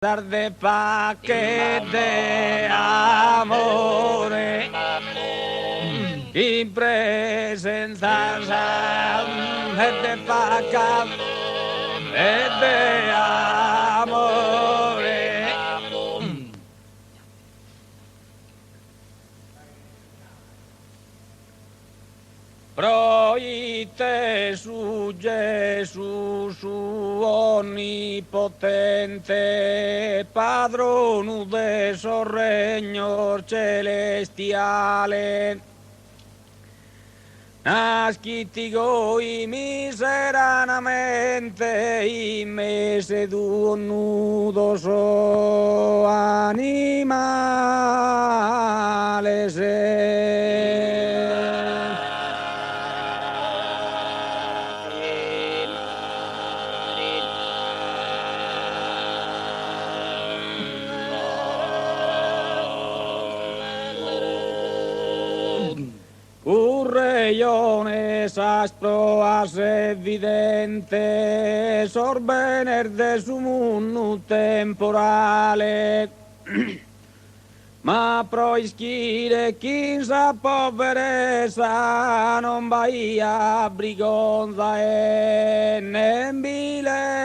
de paquete amore in presenza de paca e de amore. Proite su Gesù, su onnipotente, padrone de so regno celestiale. Nascitigo i miseranamente, in mese du nudo so animale se. Urreiones asproas evidente, sorbener de su mundo temporale, ma proischire chi sa poverezza non vaia brigonza e nembilesa.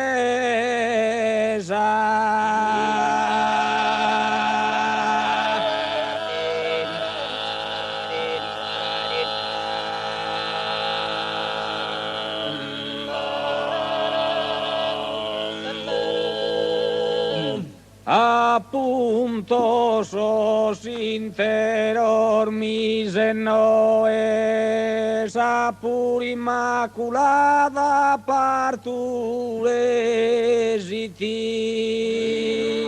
Appunto sos interior mise noesa pur immaculata parturesiti.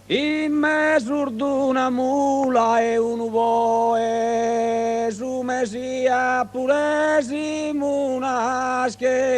In mesur d'una mula e un boe, su mesia puresim unas quesiti.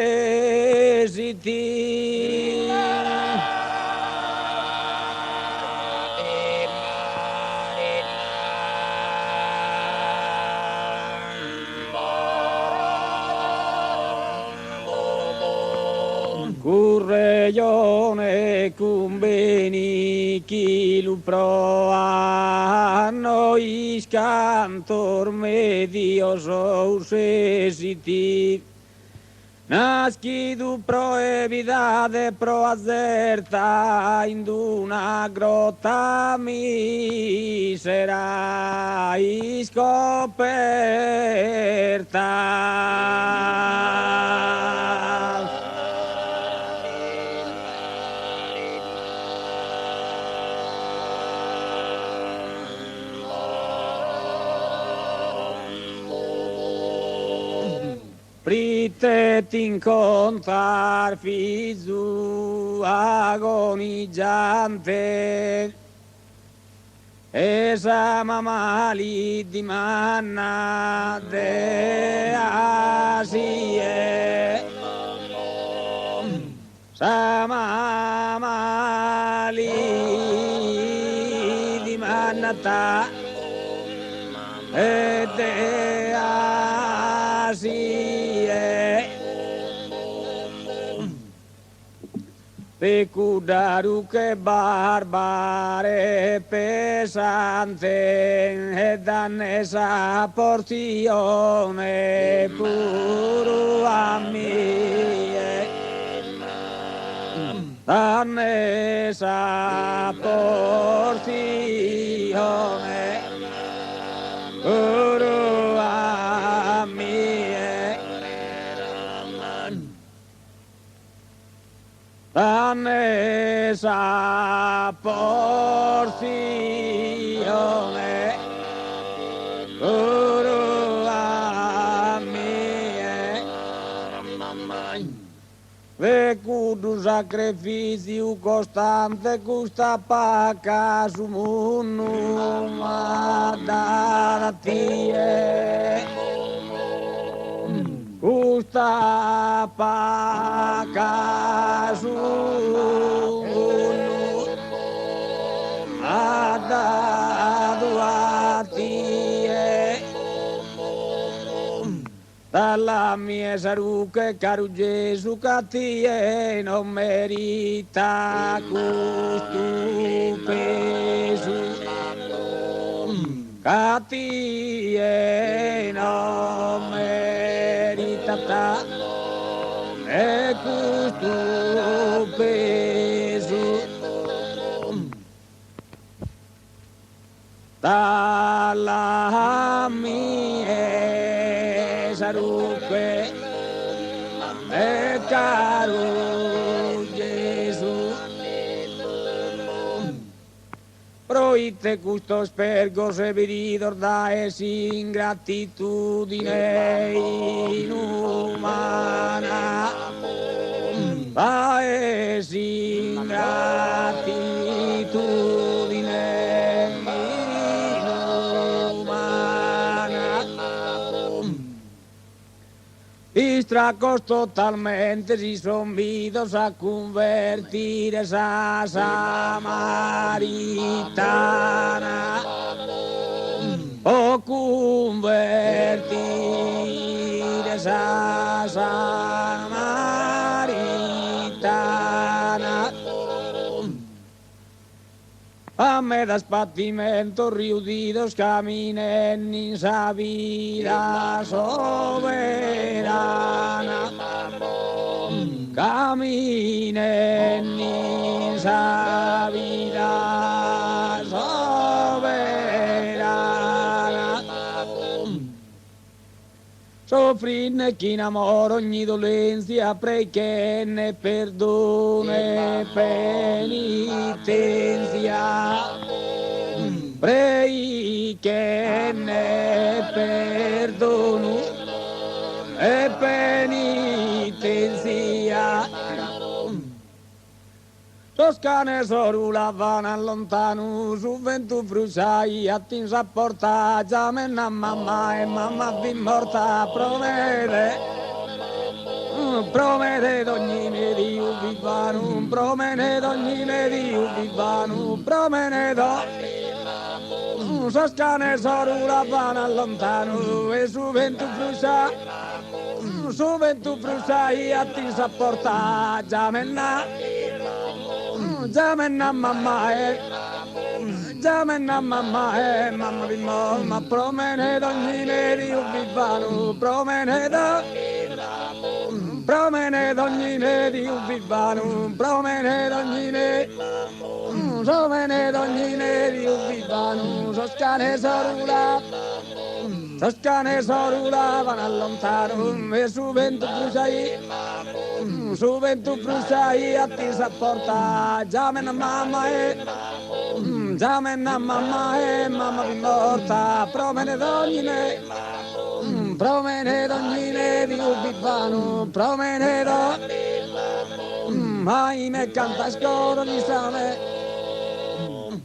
Curreione cumbeni chi lu proa nois cantor medios ausesiti nascidu pro evidade pro azerta in una grotta misera scoperta. Prite t'incontrar fizu agonizzante esa mamali di manna de asie sa mamali di manna ta e de asie Pecudaru che barbare pesante e dannesa porzione puru a mie dannesa porzione puru a mie dannesa porzione puru a mie ve cudu sacrificiu costante custa paca su munnu madatie custa paca su munnu dalla mia saruche caro Gesù cattie non merita questo peso cattie non merita e questo peso dalla mia saruche e caro Gesù proite custo spergo se vi ricordais ingratitudine inumana paes ingratitudine Distracos totalmente si son vidos a convertir esa samaritana o convertir esa samaritana a me da sbattimento riudidos caminen in sa vida soberana caminen in sa vida soberana soffrinne chi in amore ogni dolenzia perché ne perdone penitenzia prei che ne perdono e penitenzia Toscane sorula van lontano su ventu frusai attin sapporta giamenna mamma e mamma vi morta promete d'ogni di vivano promete d'ogni di vivano promete Toscane sorula van lontano e su ventu frusai attin sapporta giamenna mamma mamma di mamma promene d'ogni di vivano promene d'ogni di vivano promene d'ogni di vivano Toscane sorula van allontano e su ventu frusai a ti sapporta giamenna mamma mamma vi morta promene d'ogni di vivano promene mai me canta scoro di same